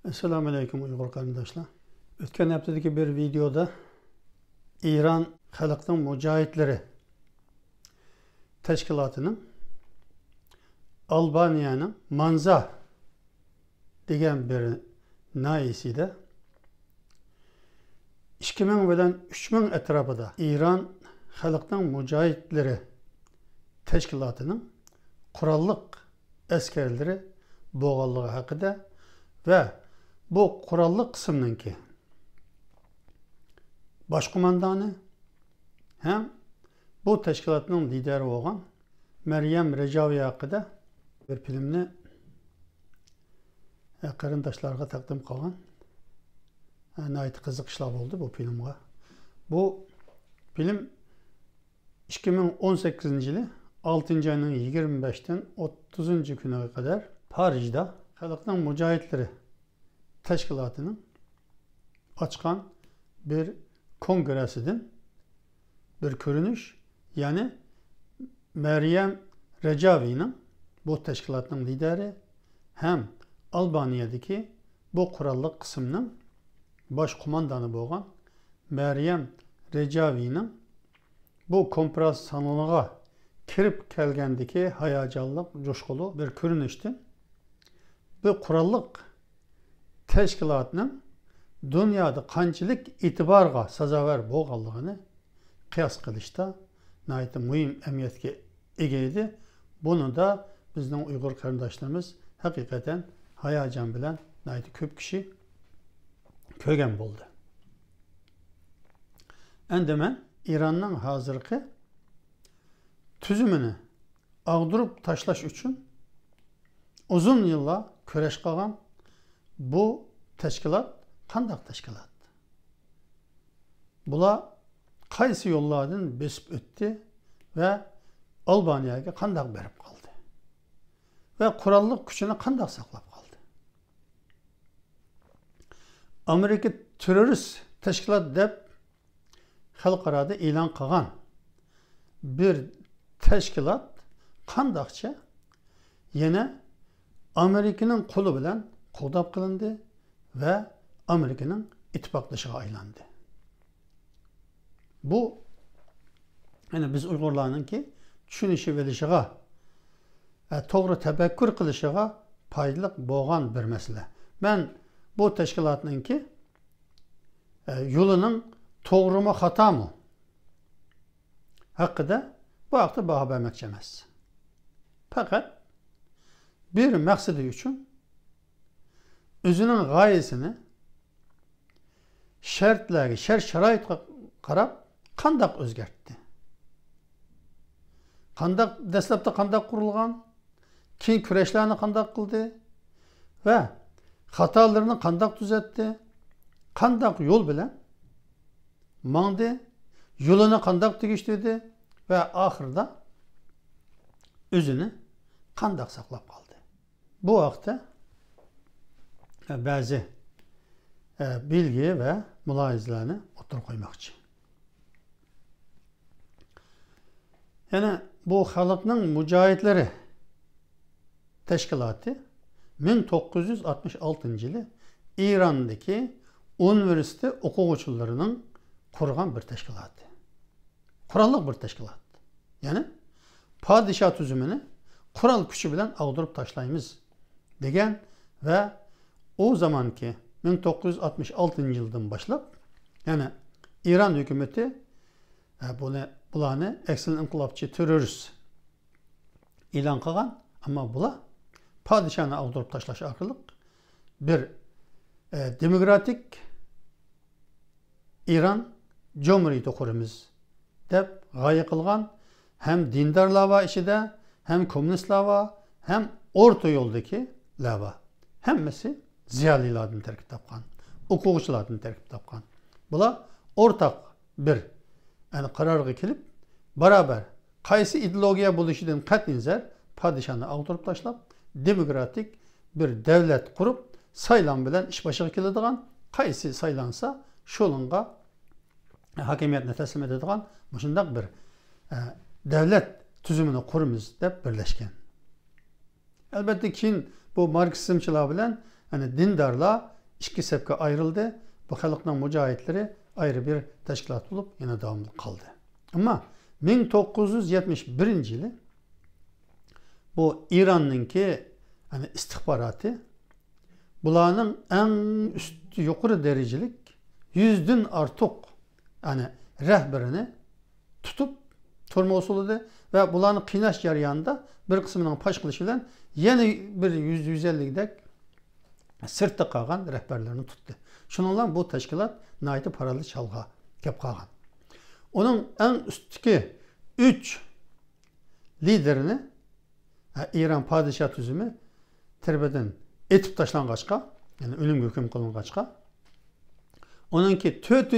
Assalamu alaikum Uyghur qarindoshlar. O'tgan haftadagi bir videoda İran xalqning mujohidlari tashkilotining Albaniyaning Manza degan bir nahisida 2000 bilan 3000 atrofida İran xalqning mujohidlari tashkilotining qurolli askarlari bo'lganligi haqida ve bu qurolli qismninki bosh qo'mondoni ham bu tashkilotning lideri bo'lgan Maryam Rajaviy haqida bir filmni qarindoshlarga taqdim qilgan. Nihoyat qiziq ishlar bo'ldi bu filmga. Bu film 2018 yılı 6. ayının 25'ten 30. güne kadar Parij'de Xalqning mujohidlari tashkilotining açkan bir kongresidan bir ko'rinish, ya'ni Maryam Rajaviyning bu tashkilotning lideri hem Albaniyadagi bu qurolli qismning bosh qo'mondoni bo'lgan Maryam Rajaviyning bu konferans saloniga kirib kelgandagi hayajonli, coşkulu bir ko'rinishdi. Bu qurolli tashkilotning dunyoda qanchalik e'tiborga sazovor bo'lganligini qiyos qilishda nihoyat muhim ahamiyatga ega edi. Bunu da bizning Uyg'ur qarindoshlarimiz haqiqatan hayajon bilan nihoyat ko'p kishi ko'rgan bo'ldi. Endi men İranning hozirgi tuzumini ag'dirib tashlash uchun uzun yıllar kurash qilgan bu tashkilot qandaq tashkilot? Bular qaysi yo'llardan besib o'tdi ve Albaniyaga qandaq berib qoldi? Ve qurolli kuchini qandaq saqlab qoldi? Amerika terrorist tashkilot deb xalqarada e'lon qilgan bir tashkilot qandaqcha yana Amerika'nın kolu bilen qo'llab qilindi ve Amerika'nın ittifoqdoshiga aylandı. Bu yani biz Uyg'urlarninki tushunishi bilishiga, to'g'ri tafakkur qilishiga foydali bo'lgan bir masala. Ben bu tashkilotninki yo'lining to'g'rimi xatomi haqida bu haqda baho bermoqchi emas. Fakat bir maksidi için özünün gayesini şartlarga, şart-sharoitga qarab qandaq o'zgartdi? Qandaq dastlabda qandaq qurilgan, keyin kurashlarni qandaq qildi ve xatolarni qandaq tuzatdi? Qandaq yo'l bilan mangdi, yo'lini qandaq tegishtirdi ve ahirda özünü qandaq saqlab qoldi? Bu haqda bazı bilgi ve mülahizelerini oturup koymakçı. Yani bu xalqning mujohidlari tashkiloti 1966 yılı İran'daki üniversite o'quvchilarining qurgan bir tashkilot. Qurolli bir tashkilot. Yani padişah tuzumini kural kuchi bilan ag'dirib tashlaymiz degan ve o zamanki 1966 yıldan başlap yani İran hükümeti bularni eksil inqilobchi terörist e'lon qilgan, ama bular padişahni ag'dirib tashlash orqali bir demokratik İran Cumhuriyeti quramiz deb g'oya qilgan. Hem dindarlar var içinde, hem komünistler var, hem orta yoldaki lava. Hemmesi ziyalilardan terkip tapkan, o'quvchilardan terkip tapkan. Bular ortak bir qarorga kelib, beraber qaysi ideologiya bo'lishidan qat'iy nazar padişahni ag'dirib tashlab, demokratik bir devlet kurup saylan bilan ish boshiga keladigan, qaysi saylansa şolunga hakimiyetini teslim edadigan shundoq bir devlet tüzümünü kurumuz deb birleşken. Elbette ki bu Marksizmchilar bilan hani dindarlar ikki sepke ayrıldı. Bu xalqning mücahitleri ayrı bir teşkilat bulup yine devamlı kaldı. Ama 1971 yılı bu İran'ınki hani istihbaratı bularının en üstü yukarı derecelik 100'den artık yani rehberini tutup turma usulüdü ve bularını kıynaş jarayonida bir kısmının paş kılışıyla yeni bir 100-150'dek sırtta kalgan rehberlerini tuttu. Şununla bu teşkilat naiti paralı çalga kep kalgan. Onun en üstteki 3 liderini İran padişah tüzümü terbeden etip taşlangaçka, yani ölüm hüküm kılıngaçka. Onunki 4.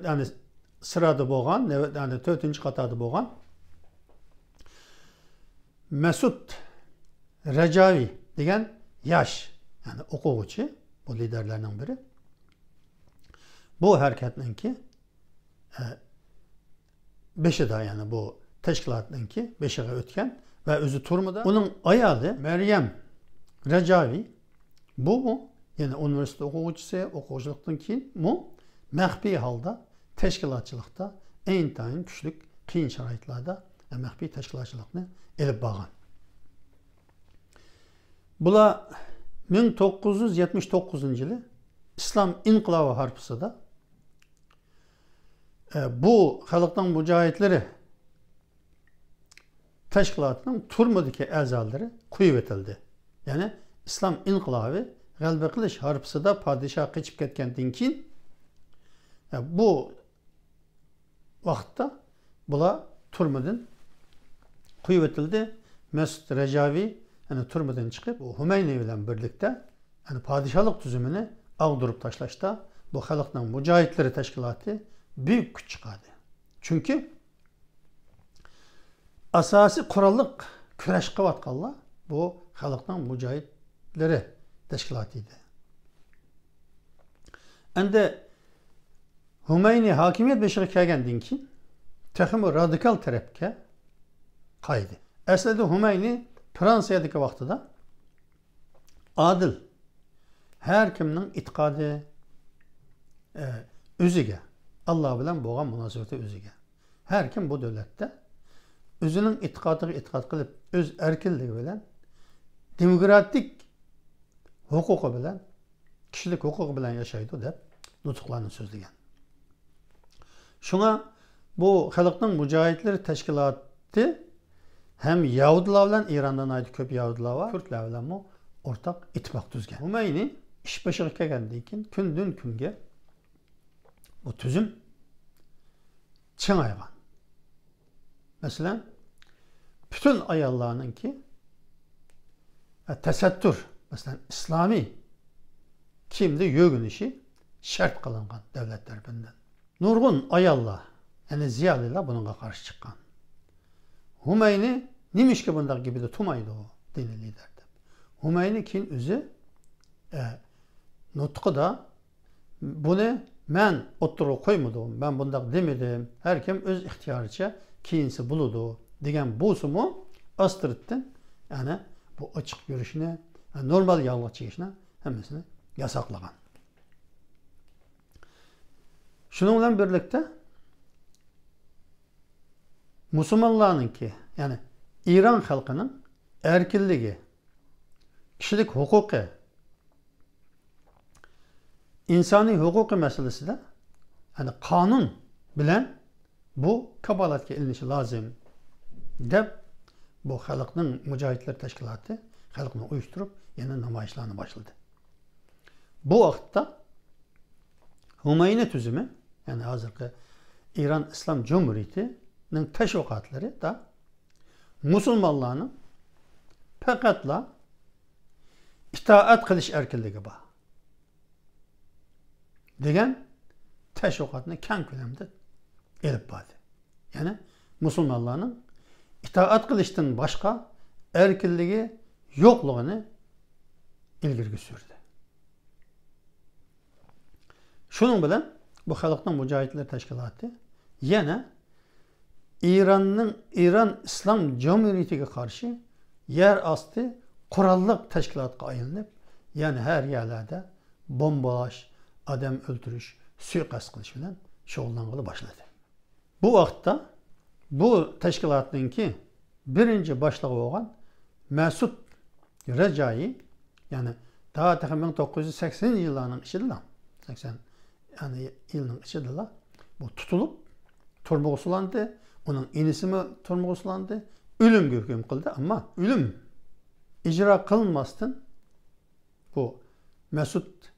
yani sırada boğan, yani 4. katada boğan Mesut Recavi degen yaş, yani okuguçu, bu liderlerden biri. Bu hareketninki 5'i da yani bu teşkilatınki 5'e ötken ve özü turmuda onun ayağı Meryem Recavi bu mu? Yani üniversite okuguçusu, okuguculuktan keyin mu? Mehbi halda teşkilatçılıkta intayin güçlük, kıyın şarayitlarda mehbi teşkilatçılıkını elip bağın. Bula 1979 yılı İslam İnkılabı Harpısı da bu halktan mücahitleri teşkilatının turmudaki ezaları kuyuvetildi. Yani İslam İnkılabı Galbe Kılıç Harpısı da padişah geçip ketkendan keyin bu vakitte bula turmudun kuyuvetildi. Mesut Recavi yani turmudan çıkıp bu Hümeyni ile birlikte yani padişahlık tüzümünü ağdırıp taşlaşta bu halktan mücahitleri teşkilatı büyük güç çıkardı. Çünkü asası kurallık küreş kıvatkallar bu halktan mücahitleri teşkilatıydı. Ende Hümeyni hakimiyet beşiği kelgendan keyin texmi radikal tarafga qaydı. Aslida Hümeyni Fransiyadagi vaqtida adil her kimning itiqodi o'ziga Allah bilan bo'lgan munosabati o'ziga. Her kim bu davlatda o'zining itiqodiga e'tiqod qilib, o'z erkinligi bilan demokratik huquqi bilan, kishilik huquqi bilan yashaydi deb nutqlarni so'zlagan. Shunga bu xalqning mujohidlari tashkiloti hem Yahudilar bilan İran'dan ait köp Yahudilar var, Kürtler bilan mu ortak ittifak tuzgan. Hümeyni iş başına kelgandan keyin kundan kunga bu tüzüm çengaygan. Mesela bütün ayollarınki tesettür, mesela İslami kimde yögün işi şart kılıngan devletler binden. Nurgun ayollar, yani ziyaliler bununla karşı çıkan. Hümeyni nimiş ki bundak gibi de tumaydı o dini liderdi. Hümeyni kin özü nutku da bunu ben oturup koymadım, ben bundak demedim. Her kim öz ihtiyarıca kiyinsi buludu degen busumu astırıttın. Yani bu açık görüşüne, yani normal yallah çekişine hemesini yasaklagan. Şununla birlikte Müslümanlarınki yani İran halkının erkinliği, kişilik hukuku, insani hukuku meselesi de yani kanun bilen bu kabalatga ilinishi lazım deb bu halkның mücahitler teşkilatı halkını uyuşturup yeni namayişlerini başladı. Bu vaqtda Hümeyni tüzümü yani hazırki İran İslam Cumhuriyeti'nin teşvikatları da Müslümanların faqatla itaat qilish erkinligi bor degan teşvikatni keng ko'lamda elib bordi. Yani Müslümanların itaat qilishdan boshqa erkinligi yo'qligini ilgirgi surdi. Şunun bilan bu xalqning mujohidlar tashkiloti yana İran İslam Cumhuriyeti'ne karşı yer astı kurallık teşkilatına ayınıp Yani her yerlerde bombalash, adam öldürüş, suikast qilish bilan shug'ullanishga boshladi. Bu vaqtda bu tashkilotninki birinchi boshlig'i bo'lgan Mas'ud Rajayi, yani daha 1980 yıllarının içidiler. 80 yani yılının içidiler. Bu tutulup turmuğa usulandı. Onun inisi mi turmuğa usulandı. Ölüm hüküm kıldı ama ölüm icra kılınmasın bu Mesut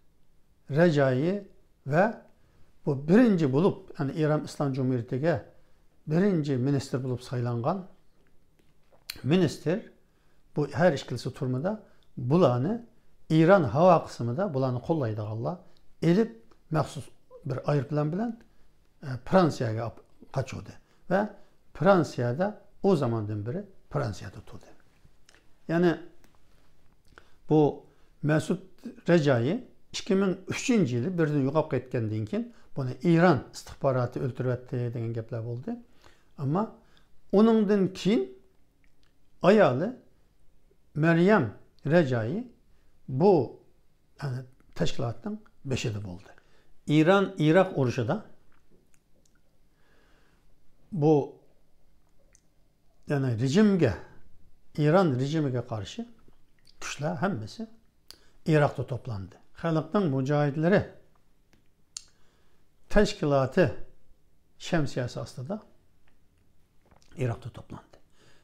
Recayi ve bu birinci bulup yani İran İslam Cumhuriyeti'ne birinci minister bulup sayılangan minister bu her işkilisi turmada bulanı İran hava kısmında bulanı kollaydı Allah elip məxsus bir aeroplan bilen Fransa'ya kaçıyordu ve Fransa'da o zamandan beri Fransa'da tutuldu. Yani bu Mesut Recayi 2003 yılı birden yo'qolib ketgandan keyin buni İran istihbaratı öldürüpti degan gaplar oldu. Ama onundan keyin ayoli Meryem Recayi bu yani teşkilatın beşidi oldu. İran-Irak urushida bu yani rejimge, İran rejimiga karşı kuchlar hammasi Irak'ta toplandı. Xalqning mujahidlari teşkilatı şemsiyesi aslında Irak'ta toplandı.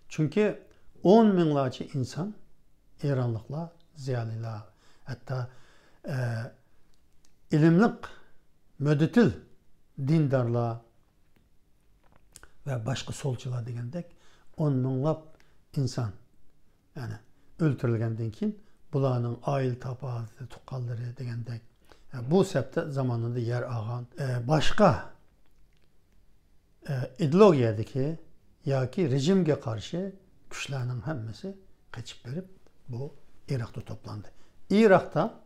Çünkü 10 binlerce insan İranlıklar, ziyaliler, hatta ilimlik, müdütül dindarlar ve başka solcular degandek 10 minglab insan yani öldürülgenden keyin bularning oil tapati, tuqqanlari degandek bu sebepte zamanında yer algan başka ideologiyadaki yoki rejimge karşı kuchlarning hammasi kaçıp verip bu Irak'ta toplandı. Irak'ta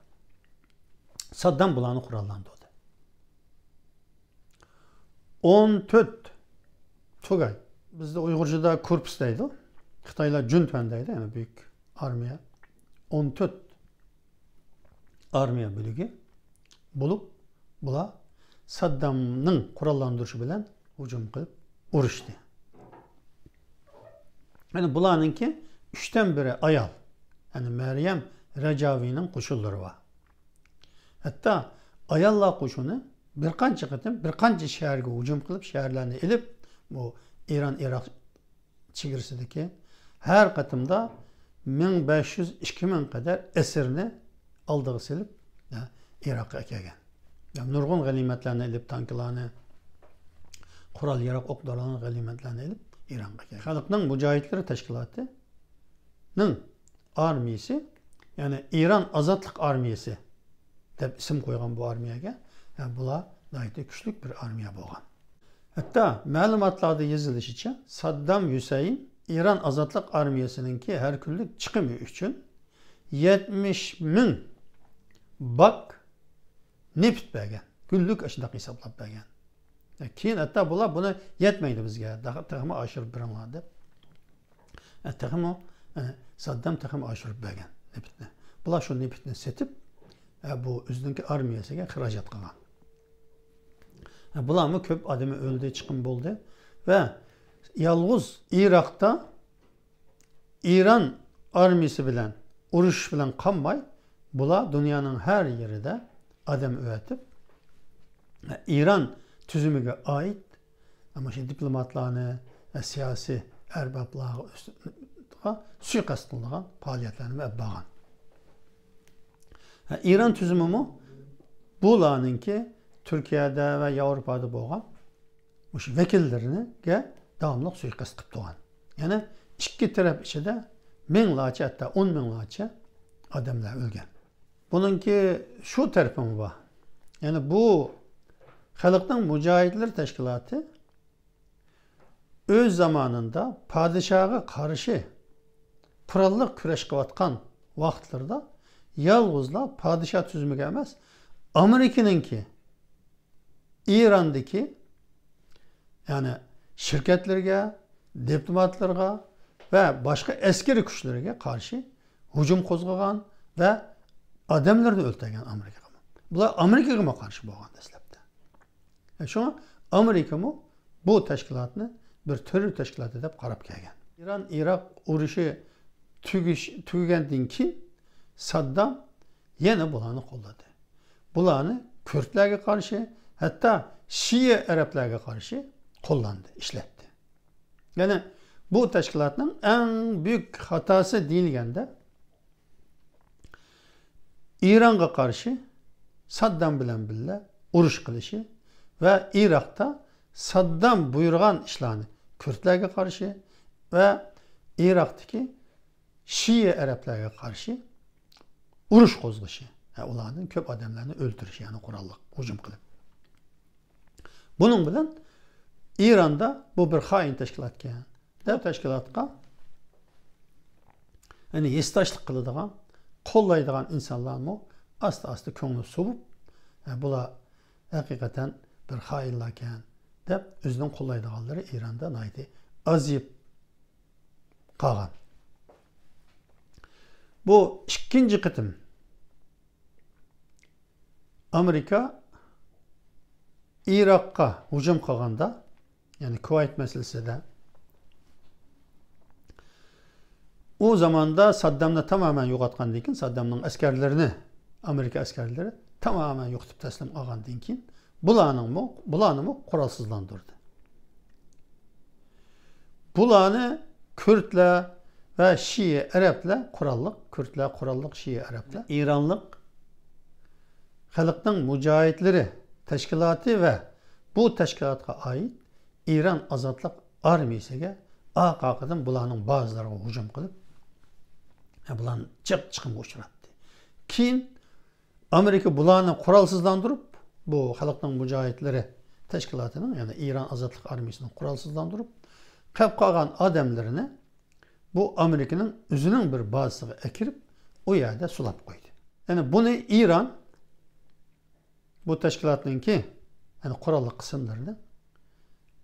Saddam bularni qurollantirdi. 14 Tugay. Bizde Uygurca'da korpus deydi. Xitaylar Juntan deydi, yani büyük armiya. 14 armiya bölügi bulup bular Saddam'ның qurollandirishi bilan hücum qilib urushdi. Yani bularninki 3'ten biri ayol. Yani Meryem Recavi'nin qo'shinlari var. Hatta ayollar qo'shini bir qancha shaharga hücum qilib, shaharlarni elib, bu İran-Irak chegarasidagi her qatimda 1500-2000 kadar esirini aldığı silip Irak'a kelgan. Yani nurg'un g'animatlarni elib, tanklarni, qurol yarog' o'q-dorilarni g'animatlarni elib İran'a kelgan. Xalqning mujohidlari tashkilotining armiyasi, yani İran Azadlık Armiyasi deb isim qo'ygan bu armiyaga. Yani bular gayet güçlük bir armiya bo'lgan. Hatta ma'lumotlarda yozilishicha Saddam Hüseyin İran Azadlık Armiyasininki her kunlik chiqimi uchun 70 ming bak neft bergan. Kunlik shunday hisoblab bergan. Keyin hatta bular buni yetmaydi bizga. Taxmi oshirib beringlar deb. Taxmi Saddam taxmi oshirib bergan neftni. Bular shu neftni setib bu o'zining armiyasiga xarajat qilgan. Bularmi ko'p odami o'ldi, chiqim bo'ldi ve yalnız Irak'ta İran armiyasi bilan urush bilan qolmay, bular dunyoning her yerida adam o'tib İran tüzümüge ait ama şu diplomatlarni, siyasi erbablarga suikast qilgan faaliyetlerini olib borgan. İran tüzümü bularninki Türkiye'de ve Avrupa'da bo'lgan o'sha vakillerini davomli suikast qilib turgan. Yani ikki taraf ichida minglarcha, hatta 10 minglarcha odamlar o'lgan. Bununki şu tarafı mı var? Yani bu Xalqning mujohidlar tashkiloti öz zamanında padişaha qarshi qurolli kurash qilayotgan vaqtlarda yalnızla padişah tüzümüge emas, Amerika'nınki, İran'daki yani şirketlerge, diplomatlarga ve başka askeri güçlerge karşı hücum kozgagan ve adamlarni o'ltirgan Amerikaga. Bular Amerikaga qarshi bo'lgan dastlabda. Shunga Amerika bu tashkilotni bir terror tashkiloti deb qarab kelgan. İran-Iroq urushi tugagandan keyin Saddam yana bularni qo'lladi. Bularni Kürtlarga qarshi, hatto Şiye Arablarga qarshi qo'llandi, ishlatdi. Ya'ni bu tashkilotning eng büyük xatosi deyilganda İran'a qarshi Saddam bilan birga urush qilishi ve Iroqda Saddam buyurgan ishlarni Kürtlarga qarshi ve Iroqdagi Şiye Arablarga qarshi urush qo'zg'ishi. Ularning ko'p odamlarni o'ldirishi, ya'ni qurolli hujum qilib. Bunun bilan İran'da bu bir hain tashkilotga, bu tashkilotga yani yesdaşlık qiladigan, qo'llaydigan insonlarmi asta ko'ngli suvib, bular haqiqatan bir hainlar ekan deb o'zining qo'llaydiganlari İran'da naydi azib qolgan. Bu ikkinchi qitim Amerika Iroqqa hujum qilganda, yani Kuvayt meselesinde o zamanda Saddam'da tamamen yo'qotgandan keyin Saddam'ning askerlerini, Amerika askerleri tamamen yo'qotib taslim olgandan keyin bularni qurolsizlantirdi. Bularni Kürtler ve Şii Araplar qurolliq, Kürtler qurolliq, Şii Araplar, İranlik xalqning mujohidlari tashkiloti ve bu tashkilotga ait İran Azadlık Armiyasiga aqaqadan bularning ba'zilariga hujum qilib, bularni chiqimga uchratdi. Keyin Amerika bularni qurolsizlantirib, bu xalqning mujohidlari tashkilotining, ya'ni İran Azadlık Armiyasining qurolsizlantirib, qolib qolgan odamlarini bu Amerika'nın o'zining bir bazasiga akirib, o yerda sulab qo'ydi. Yani bunu İran bu tashkilotninki, yani qurolli qismlarini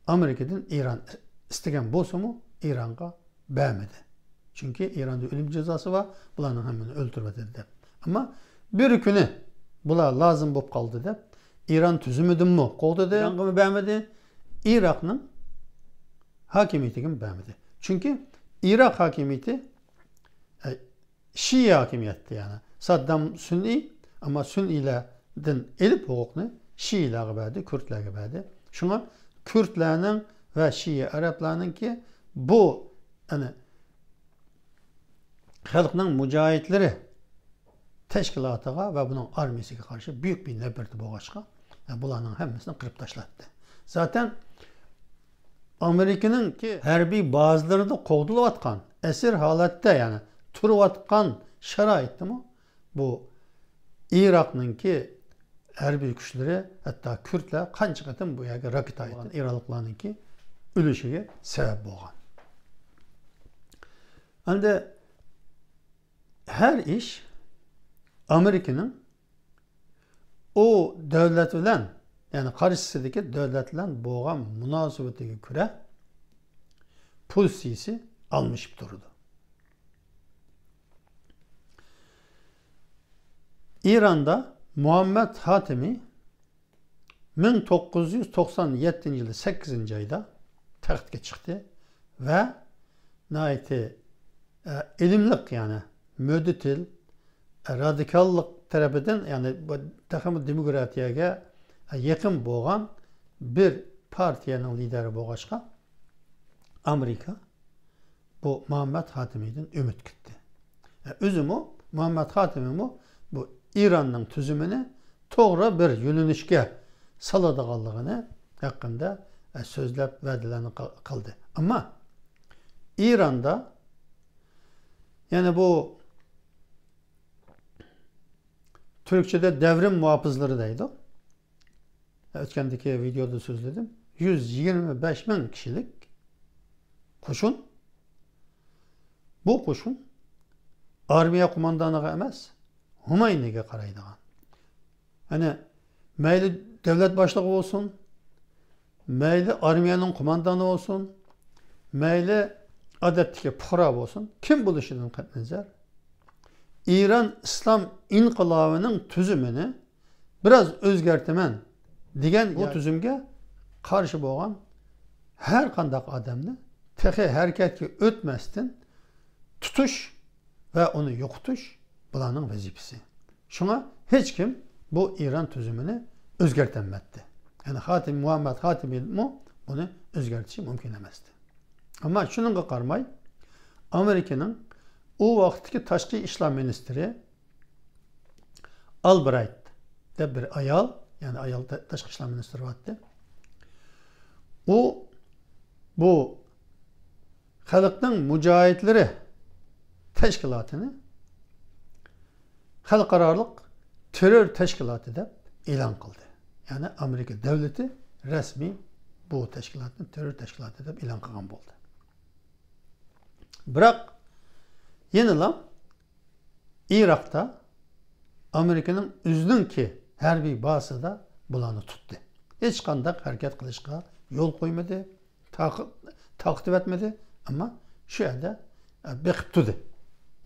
Amerika'dan İran istagan bo'lsa-mu, İran'a bermedi. Çünkü İran'da ölüm cezası var, bularning hammani o'ltirib deb. Ama bir kuni bular lazım bo'lib qoldi deb İran tuzumidimi qo'ydi, İran'a bermedi, Iroqning hakimiyetiga bermedi. Çünkü Iroq hakimiyeti Şii hakimiyeti, yani Saddam Sünni, ama Sünnilerden elip hukukunu Şiilerge verdi, Kürtlerge verdi. Şuna Kürtlerinin ve Şii Araplarının ki bu yani halkının mücahitleri teşkilatıga ve bunun armiyasına karşı büyük bir nöbeti boğaçka. Yani bunların hepsini kırıp taşlattı. Zaten Amerika'nın ki harbiy bazıları da kovduluvatkan, esir halatta, yani turuvatkan şaraitti mi? Bu Irak'nın ki harbiy güçleri, hatta Kürtler qancha qatim bu yerga raket aytdi. İranlıklarning ki ölüşüge sebep bo'lgan. Endi her iş Amerika'nın o devlet bilan, yani karşısındaki devlet bilan bo'lgan munosabatiga ko'ra pozitsiyasi almışıp durdu. İran'da Muhammed Hatimi 1997 yılı 8. ayda taxtga chiqdi ve naiti ilimlik, yani mödütil, radikallık tarafından, yani takımı demokratiyaga yakın bo'lgan bir partiyanın lideri bo'lg'achqa Amerika bu Muhammed Hatimi'den ümit kutdi. Özümü Muhammed Hatimi bu İran'ın tüzümünü to'g'ri bir yo'nalishga soladiganligini hakkında so'zlab va'dalarni qildi. Ama İran'da, yani bu Türkçe'de devrim muhafızları deydi. Ötkendeki videoda sözledim. 125 bin kişilik qo'shin. Bu qo'shin armiya qo'mondoniga emas, Humayniga qaraydigan. Hani mayli devlet başlığı olsun, mayli armiyanın qo'mondoni olsun, mayli odatdagi puhra olsun, kim bo'lishidan qat'iy nazar İran İslam inqilabının tüzümünü biraz özgertimen degan bu tüzümge karşı boğan her kandak adamını tehe hareketki ötmestin tutuş ve onu yokutuş bulanın vazifesi. Şuna hiç kim bu İran tüzümünü özgertemedi. Yani Muhammed Hatimi mu bunu özgertişi mümkün emezdi. Ama şununla karmay Amerika'nın o vaktki Taşkı İşler Ministri Albright de bir ayal, yani ayal Taşkı İşler Ministri vardı. O bu halkın mücahitleri teşkilatını halkaralık terör teşkilatı da ilan kıldı. Yani Amerika devleti resmi bu teşkilatın terör teşkilatı da ilan kılgan oldu. Bırak yenilam Irak'ta Amerika'nın üzdün ki harbiy bazada bulanı tuttu. Hiç kandak hareket kılışka yol koymadı, takip etmedi ama şu yerde bekip tuttu.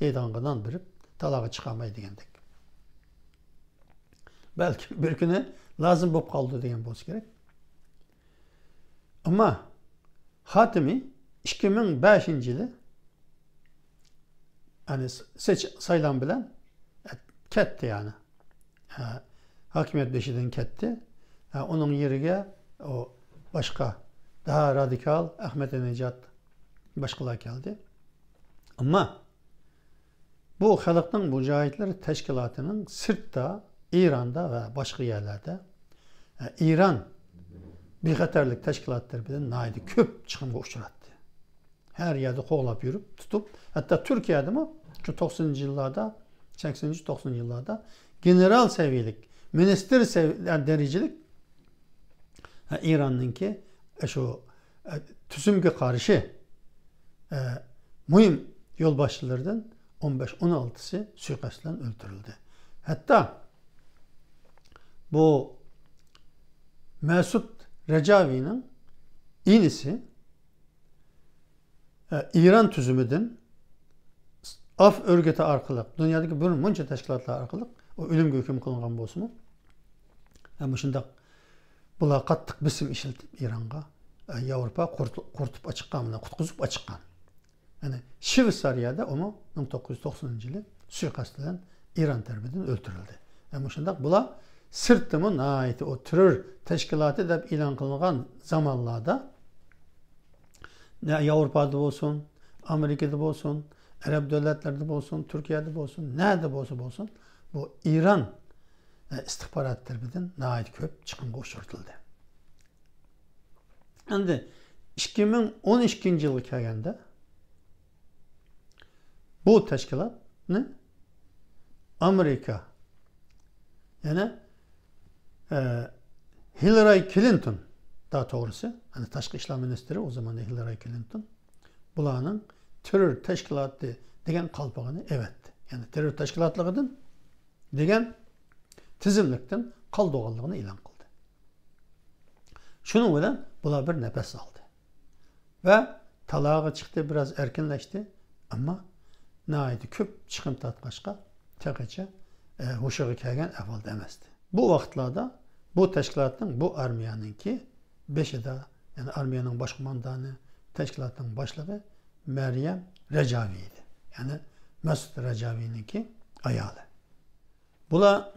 Eydangıdan birip talağa çıkamayı degendek. Belki bir güne lazım bulup kaldı degen bolsa gerek. Ama Hatimi 2005 yılı yani sayılan bilen ketti yani. Hakimiyet beşiden ketti. Onun yerine o başka daha radikal Ahmadinejad başkalar geldi. Ama bu halkın mücahitleri teşkilatının sırtta İran'da ve başka yerlerde İran bir xatarlık teşkilatları bilen naidi köp çıkımga uçurattı. Her yerde koğlap yürüp tutup hatta Türkiye'de mi şu 90'cı yıllarda 80'ci 90'cı yıllarda general seviyelik minister yani derecelik İran'ınki şu tüzümge karşı mühim yolbaşçılardan 15-16'sı suikastla öldürüldü. Hatta bu Mesut Recavi'nin inisi İran tüzümüdün af örgütü arkalık, dünyadaki bütün bunca teşkilatlar arkalık o ölüm hüküm kılıngan bolsa mu? Ama şunda bula kattık bizim işiltip İran'a Avrupa kurtup açıkkanına, kutkuzup açıkkan. Yani Şivsariyada onu 1990 yılı suikasteden İran terbinden öldürüldü. Ama şunda bula sırtımın ait o terör teşkilatı da ilan kılınan zamanlarda ne Avrupa'da olsun, Amerika'da olsun, Arap devletlerde olsun, Türkiye'de olsun, nerede olsun bu İran istihbarat terbinden ait köp çıkımga uçurtuldu. Şimdi 2012 yılı kelgende bu teşkilat ne? Amerika yani Hillary Clinton daha doğrusu hani Taşkı İşler Ministri o zaman da Hillary Clinton bulanın terör teşkilatı degen kalpağını evetti. Yani terör teşkilatlığıdın degen tizimlikten kaldoğallığını ilan kıldı. Şunun bilen bular bir nefes aldı. Ve talağı çıktı biraz erkenleşti ama naydi köp çıkım tatkaşka tekece hoşağı kelgen ahvalda emezdi. Bu vaxtlarda bu teşkilatın, bu armiyanınki beşi de yani armiyanın başkumandanı teşkilatın başlığı Meryem Recavi'ydi. Yani Mesut Recavi'ninki ayalı. Bula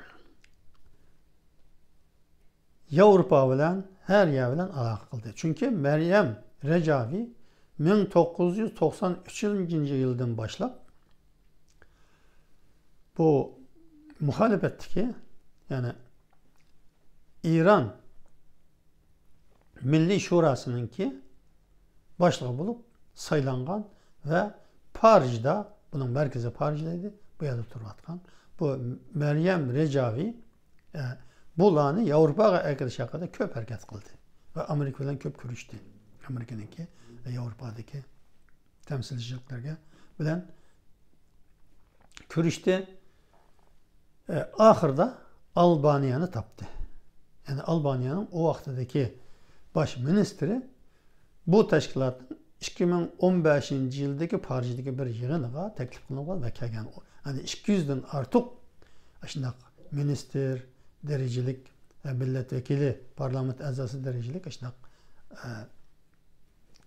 Avrupa bilen her yer bilen alaka kıldı. Çünkü Meryem Recavi 1993 yıldan başlap bu muhalefetteki yani İran Milli Şurası'nınki başlığı bulup sayılangan ve Paris'de bunun merkezi Paris'deydi. Bu yerde turvatkan. Bu Meryem Recavi bulanı Avrupa'ya arkadaşa kadar köp hareket kıldı. Ve Amerika'dan köp görüştü. Amerika'daki ve Avrupa'daki temsilciliklerge bilen görüştü. Ahırda Albanya'nı taptı. Yani Albanya'nın o vaxtdaki baş ministri bu teşkilatın 2015 yıldaki Paris'deki bir yığınığa teklif kılıngan ve kelgen hani 200'den artık aşındak minister derecelik, milletvekili, parlament azası derecelik aşındak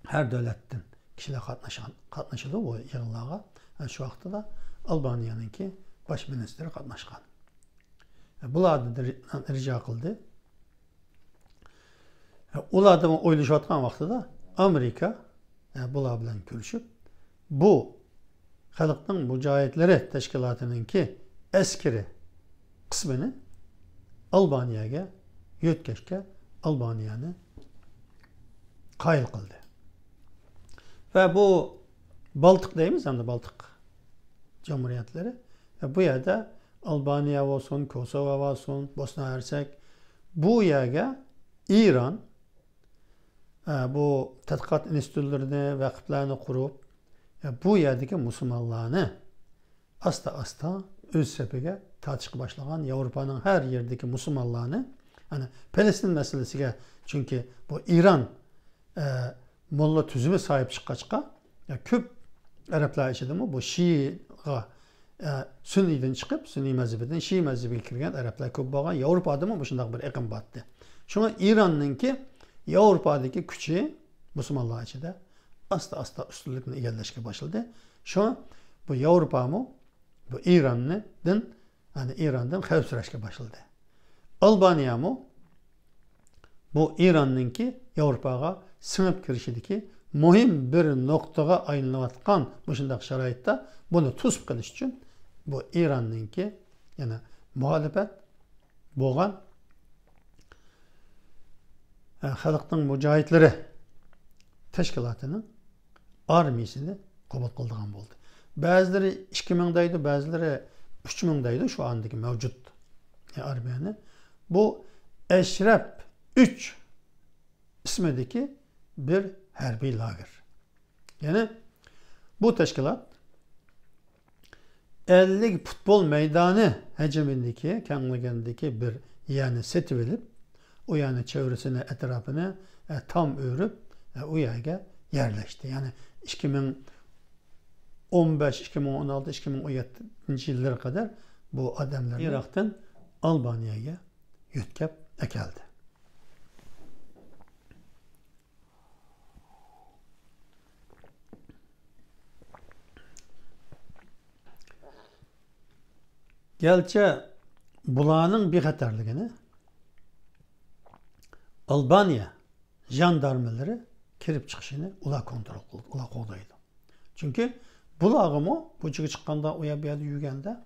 her devletten kişiler katnaşıldı o yığınlarga. Yani şu vaxtda da Albaniyanınki baş ministeri katnaşkan. Bular da rica kıldı. Ular da oylaşıyotgan vaxtda Amerika bular bilan görüşüp bu Xalqning Mujohidlari tashkilotininki askeri qismini Albaniyaga yo'tkashga Albaniyani qayil qildi. Ve bu Baltık deymiz, hem de Baltık Cumhuriyetleri. Bu yerde Albaniya olsun, Kosova olsun, Bosna Hersek, bu yerge İran bu tədqiqat enstitülerini, vakıflarını kurup bu yerdeki Müslümanlarını asta öz sepige tartışıp başlayan Avrupa'nın her yerdeki Müslümanlarını, hani Palestin meselesiyle, çünkü bu İran molla tüzümü sahip çıkaçka köp Araplar içinde bu Şii'ga Sünni'den çıkıp Sünni mezhebiden Şii mezhebine kirgen Araplar köp bağlan Avrupa'da mı bu şundak bir ekim battı. Şuna İran'ınki Avrupa'daki küçüğü Müslümanlar içinde asta üstünlükle yerleşke başladı. Şu bu Avrupa mı bu İran'dan hani İran'dan xavf süreçke başladı. Albaniya mı bu İran'ınki Avrupa'ya sınıp girişideki mühim bir noktaga aylanıvatkan bu şundak şaraytta bunu tuzp kılış için bu İran'ınki yani muhalefet boğan Xalqning Mujohidlari teşkilatının armiyasini kabul kıldıgan oldu. Bazıları 2000'daydı, bazıları 3000'daydı şu andaki mevcut armiyanı. Bu Eşref 3 ismindeki bir harbi lager. Yani bu teşkilat 50 futbol meydanı hecmindeki, kendilerindeki bir yani seti verip o yani çevresine, etrafını tam örüp o yerge yerleşti. Yani 2015, 2016, 2017 yıllara kadar bu adamlar Irak'tan Albaniya'ya yütkep ekeldi. Gerçi bulanın bir xatarlığını Albaniya jandarmaları kirip çıkışını ula kontrol kıldı, ula qoğdaydı. Çünkü bulağımı bu çıkanda oya bir yerde yürügende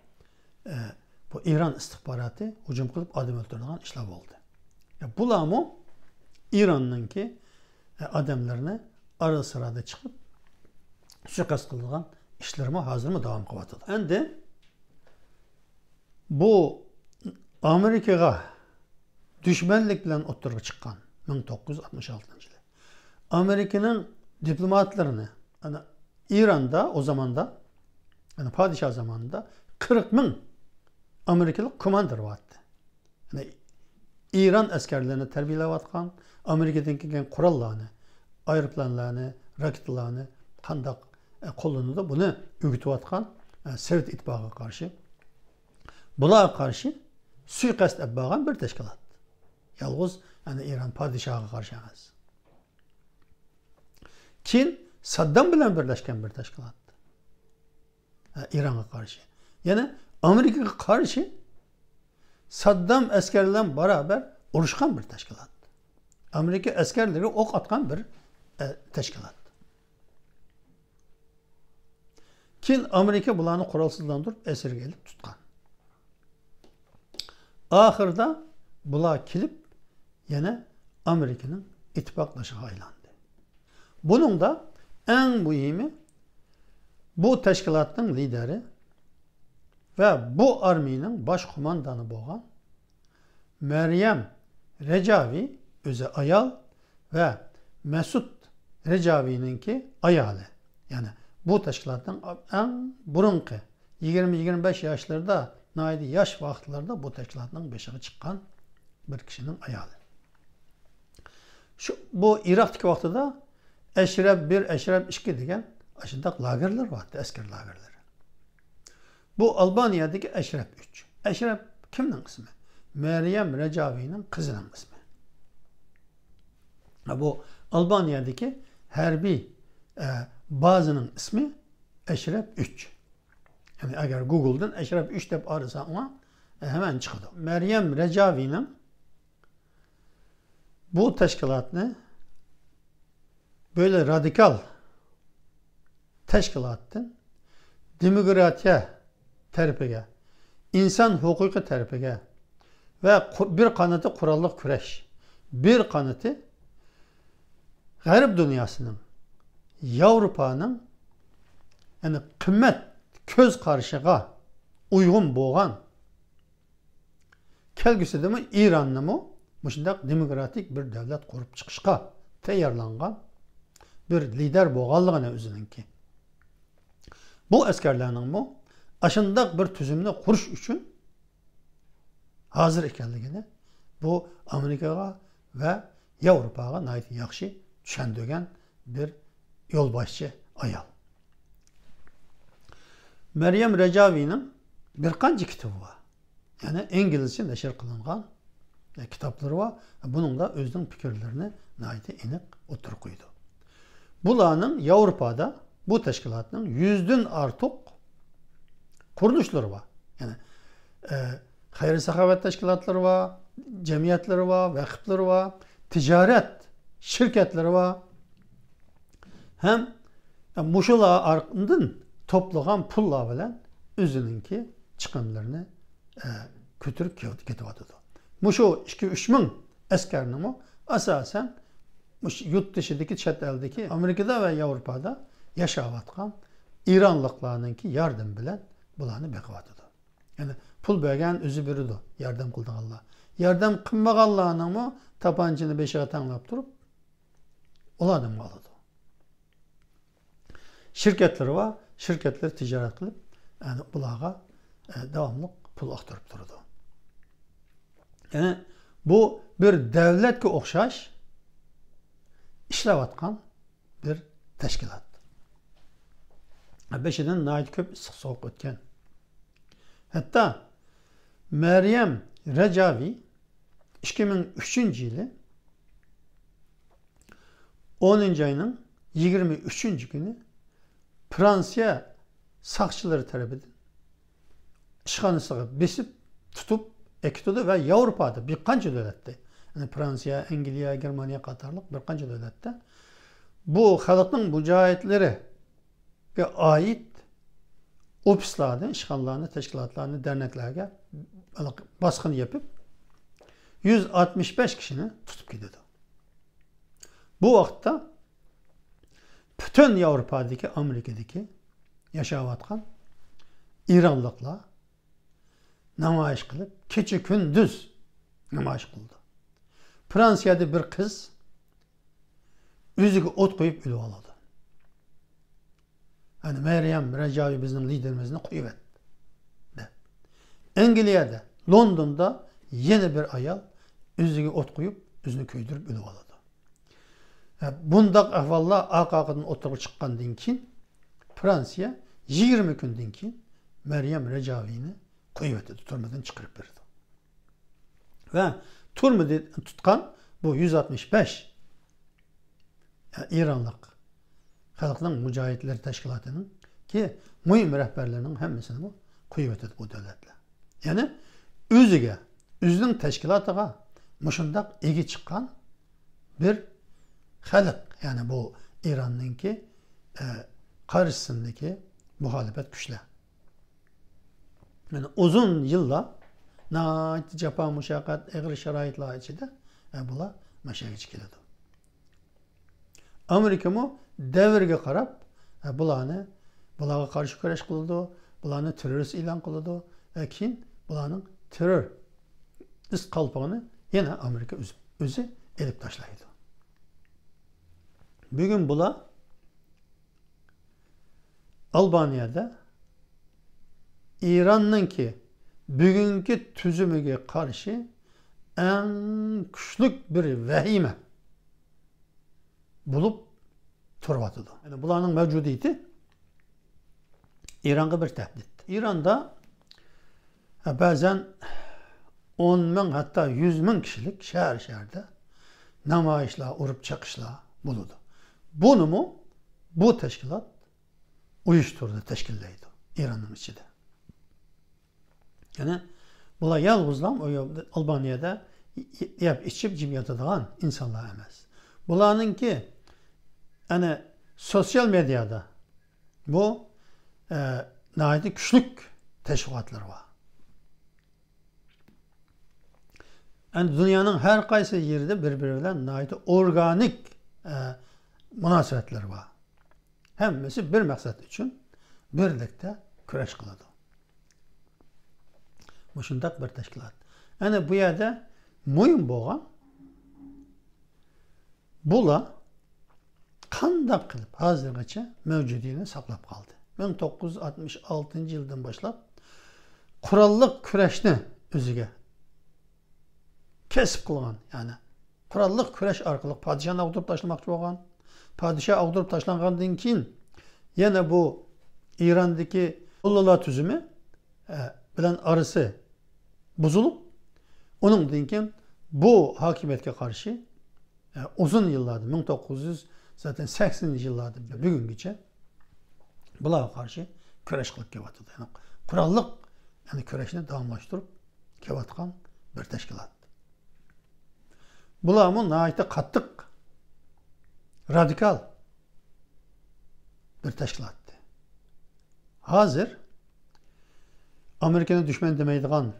bu İran istihbaratı hücum kılıp adam öldürülen işler oldu. Bulağımı İran'ınki adamlarını ara sırada çıkıp suikast kılınan işlerime hazır mı devam kıvatıdı. Endi bu Amerika'ya düşmanlık bilen oturup çıkan 1966 yılı. Amerika'nın diplomatlarını yani İran'da o zamanda yani padişah zamanında 40.000 Amerikalı komandır vardı. Yani İran askerlerini terbiyelatkan, Amerika'dan gelen kurallarını, aeroplanlarını, raketlarını, kandak kolunu da bunu ügütüvatkan Sovyet İttifakı'na karşı buna karşı suikast etbagan bir teşkilat. Yalnız yani İran padişahı karşı emez. Çin Saddam bilen birleşken bir teşkilat. İran'a karşı. Yani Amerika'ya karşı Saddam askerlerle beraber oluşkan bir teşkilat. Amerika askerleri ok atkan bir teşkilat. Çin Amerika bulanı kuralsızlandırıp esir gelip tutkan. Ahırda bula kilip yine Amerika'nın ittifaklaşa aylandı. Bunun da en mühimi bu teşkilatın lideri ve bu arminin baş kumandanı boğan Meryem Recavi özü ayal ve Mesut Recavi'ninki ayalı. Yani bu teşkilatın en burunku 20-25 yaşlarda naidi yaş vaxtlarda bu teşkilatın beşiği çıkan bir kişinin ayalı. Bu Irak'taki vaxtda da Eşref 1, Eşref 2 degen aşındak lagerler vardı, esker lagerleri. Bu Albaniyadaki Eşref 3. Eşref kimnin ismi? Meryem Recavi'nin kızının ismi. Bu Albaniyadaki harbiy bazının ismi Eşref 3. Yani eğer Google'dan Eşref 3 deb ararsan hemen çıkıyor. Meryem Recavi'nin bu teşkilatını böyle radikal teşkilatın demokratiya tarafiga, insan hukuku tarafiga ve bir kanıtı kurallık küreş, bir kanıtı Garip dünyasının, Avrupa'nın yani kıymet köz karşıga uygun boğan kelgüsü de mi İran'ı mı muşundaq demokratik bir devlet kurup çıkışka tayarlangan bir lider boğallığına özününki. Bu askerlerinin bu aşındaq bir tüzümünü kuruş için hazır ekanligini bu Amerikaga ve Avrupa'ga nayt yaxşı düşendögen bir yolbaşçı ayal. Meryem Recavi'nin bir kancı kitabı var. Yani İngilizce neşir kılıngan kitapları var. Bunun da özünün fikirlerini nayt enik otur koydu. Bulanın Avrupa'da bu teşkilatın 100'den artık kuruluşları var. Yani hayır sahavet teşkilatları var, cemiyetleri var, vakıfları var, ticaret şirketleri var. Hem muşula ardından toplanan pulla bilen özününki çıkımlarını götürüp getiyordu. Muşu 2-3 bin askerinin asasen yurt dışındaki chet eldeki Amerika'da ve Avrupa'da yaşavatkan İranlıklarınki yardım bilen bulanı bekavatıdı. Yani pul bergen özü biridir. Yardım kıldı Allah. Yardım kılmaganlarının mı tapancını beşiğe tanlap durup olanı mı aldı. Şirketleri var. Şirketler ticaret kılıp yani bulağa devamlı pul aktarıp durdu. Yani bu bir devletke okşaş işlevatkan bir teşkilat. Beşiden nait köp soğuk ötken. Hatta Meryem Recavi 2003 yılı 10. ayının 23. günü Fransa sakçıları tarafından işhanısıga besip tutup ekitudu ve Avrupa'da birkaç devlette yani Fransa, İngiltere, Germaniya katarlık birkaç devlette bu halkın mücahitleri ait opislarını, işgallarını, teşkilatlarını, derneklerine baskın yapıp 165 kişini tutup gidiyordu. Bu vakitte bütün Avrupa'daki, Amerika'daki yaşavatkan İranlıkla namayiş kılıp keçi gündüz namayiş kıldı. Fransa'da bir kız yüzüge ot koyup ölü aladı. Yani Meryem Recavi bizim liderimizin kuvvet. İngiltere'de, London'da yeni bir ayal yüzüge ot koyup yüzünü köydürüp ölü aladı. Bundaq ahvalla akakıdan oturup çıkkandan keyin Fransa 20 günden keyin Meryem Recavi'ni kuvveti turmadan çıkarıp verdi. Ve turmadan tutkan bu 165 İranlık halkının mücahitleri teşkilatının ki mühim rehberlerinin hemmisini bu kuvvet edip bu devletle. Yani özünün teşkilatıga muşundak egi çıkan bir halk yani bu İran'ınki karşısındaki muhalefet güçler. Yani uzun yıllar nait cepa muşakkat egri şaraitler içinde bula meşe geçkiledi. Amerika mı devirge karab bulağa karşı köreş kıldı, bulağını terörist ilan kıldı. Lakin bulağının terör üst kalpağını yine Amerika özü elip taşlaydı. Bugün bula Albaniyada İran'ın ki bugünkü tüzümüge karşı en güçlük bir vehime bulup turbatıdı. Yani bulanın mevcudiyeti İran'a bir tehdit. İran'da Bazen 10 bin hatta 100 bin kişilik şehirde namayişler, urup çakışlar buludu. Bunu mu bu teşkilat uyuşturdu, teşkilleydi İran'ın içinde. Yani bunlar yalnızlam Albaniyada yap içip cim yatadığan insanlar emez. Bunların ki yani sosyal medyada bu nihayet küçük teşvikatları var. Yani dünyanın her kaysı yerinde birbiriyle nihayet organik münasebetleri var. Hemmesi bir maksat için birlikte küreş kıladı. Bu şundak bir teşkilat. Yani bu yerde mühim boğan bula kandak kılıp hazırgacha mevcudiyini saklap kaldı. 1966 yıldan başlap kurallık küreşni özüge kesip kılgan. Yani kurallık küreş arkalık padişahını ağdırıp taşlamakçı olgan. Padişah ağdırıp taşlangandan keyin yine bu İran'daki Ullula tüzümü bilen arası bozulup onun dinken bu hakimiyetke karşı uzun yıllardır 1980 yıllardır bugünküçe buna karşı küreş kılıp kevatıdı. Yani kurallık yani küreşini devamlaştırıp kevatkan bir teşkilat. Bulamın nihayete kattık radikal bir teşkilattı. Hazır Amerika'nın düşman demeydiğen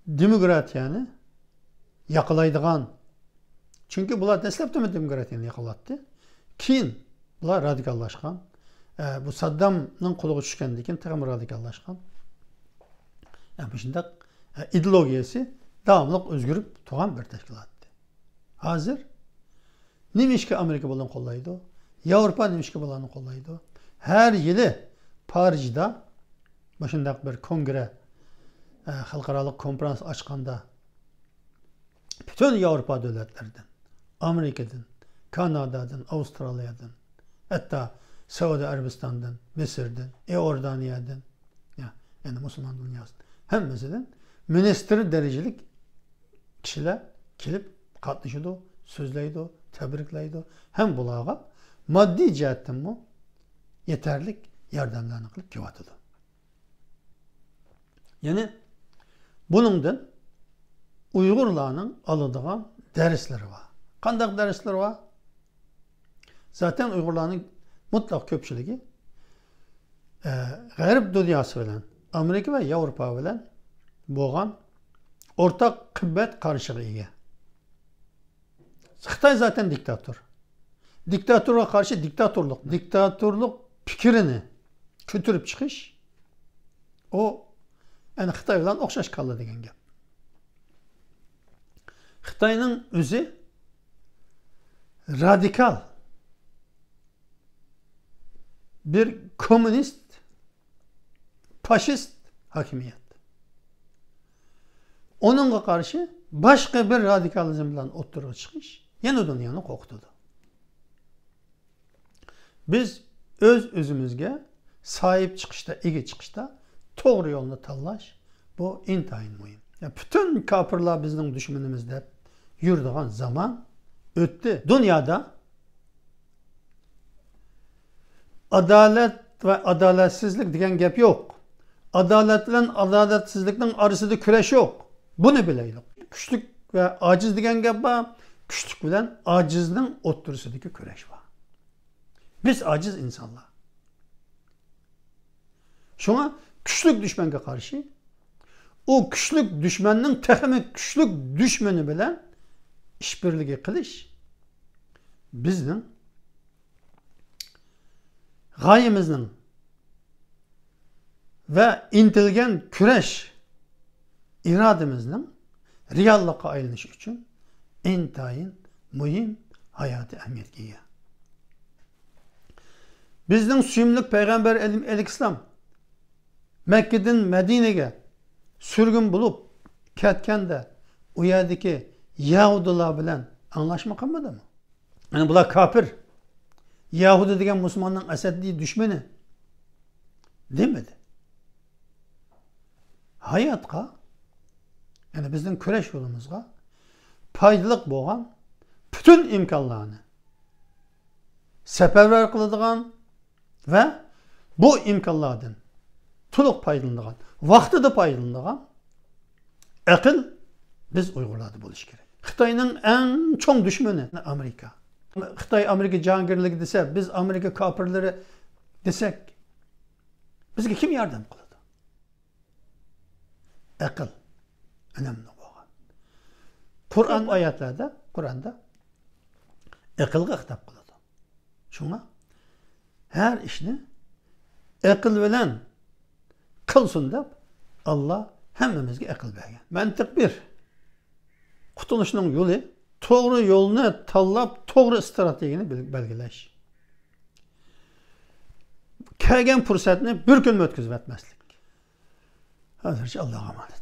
demokratiyani yakılaydiğen çünkü bular deslepte mi demokratiyani yakılattı? Keyin bular radikallaşkan bu Saddam'ın kuluğu düşkendikin tam radikallaşkan yani bu şimdi ideologiyası devamlılık özgürüp tuğan bir teşkilattı. Hazır neymiş ki Amerika bulan kollaydı? Avrupa neymiş ki bulanı kollaydı? Her yılı Paris'de başında bir kongre halkaralık konferans açkanda bütün Avrupa devletlerden, Amerika'dan, Kanada'dan, Avustralya'dan, hatta Suudi Arabistan'dan, Mısır'dan, Jordaniya'dan, yani Müslüman dünyasından, hemmesinden minister derecelik kişiler gelip katlaşıyordu, sözleydi, tebrikleydi. Hem bulağa maddi cihetten bu yeterlik yardımlarını kılıp kevatıdı. Yani bunundan Uygurlarının alıdığan dersleri var. Kandak dersleri var. Zaten Uygurların mutlak köpçülüğü Garip dünyası bilen Amerika ve Avrupa bilen boğan ortak kıbbet karşılığı. Xitay zaten diktatör. Diktatörlüğe karşı diktatörlük fikrini kötürüp çıkış o yani Xitay bilen okşaş kaldı degen gap. Xitay'nın özü radikal bir komünist, faşist hakimiyet. Onunla karşı başka bir radikalizm bilen oturuğa çıkış yeni dünyanın koktudu. Biz öz özümüzge sahip çıkışta, iyi çıkışta doğru yolunu tallaş bu intayın mühim. Bütün kapırlar bizim düşmanımızda yürüdüğün zaman öttü. Dünyada adalet ve adaletsizlik diyen gap yok. Adaletle adaletsizlikten arasında küreş yok. Bunu bileydik. Güçlük ve aciz diyen gap var. Güçlük bilen acizliğin oturusundaki küreş var. Biz aciz insanlar. Şuna güçlük düşmana karşı o güçlük düşmanının tekimi güçlük düşmanı bilen işbirliği kılış bizim gayemizin ve intilgen küreş irademizin reallığa ayrılışı için intayin mühim hayatı ehemmiyetliye. Bizden süymlük Peygamber el-İslam Mekke'den Medine'ye sürgün bulup ketken de o yerdeki Yahudiler bilen anlaşma kalmadı mı? Yani bunlar kafir. Yahudi degen Müslümanın esedliği düşmanı demedi. hayotga, ya'ni bizning kurash yo'limizga foydali bo'lgan bütün imkonlarni seferber qiladigan ve bu imkonlardan to'liq foydalanadigan, vaqtida foydalanadigan aql biz Uyg'urlarda bo'lishi kerak. Xitoyning eng cho'ng dushmani Amerika. Xitoy Amerika jangirligi desa, biz Amerika kafirlari desak, bizga kim yordam qiladi? Aql önemli bo'lgan. Qur'on oyatlarda, Qur'onda aqlga xitob qiladi. Shunga her ishni aql bilan qilsin deb Allah hammamizga aql bergan. Mantiq bir. Qutuluşning yo'li, to'g'ri yo'lni tanlab, to'g'ri strategiyani belgilash. Kelgan fursatni bir kun o'tkazib o'tmaslik. Hozircha Allohga emanet.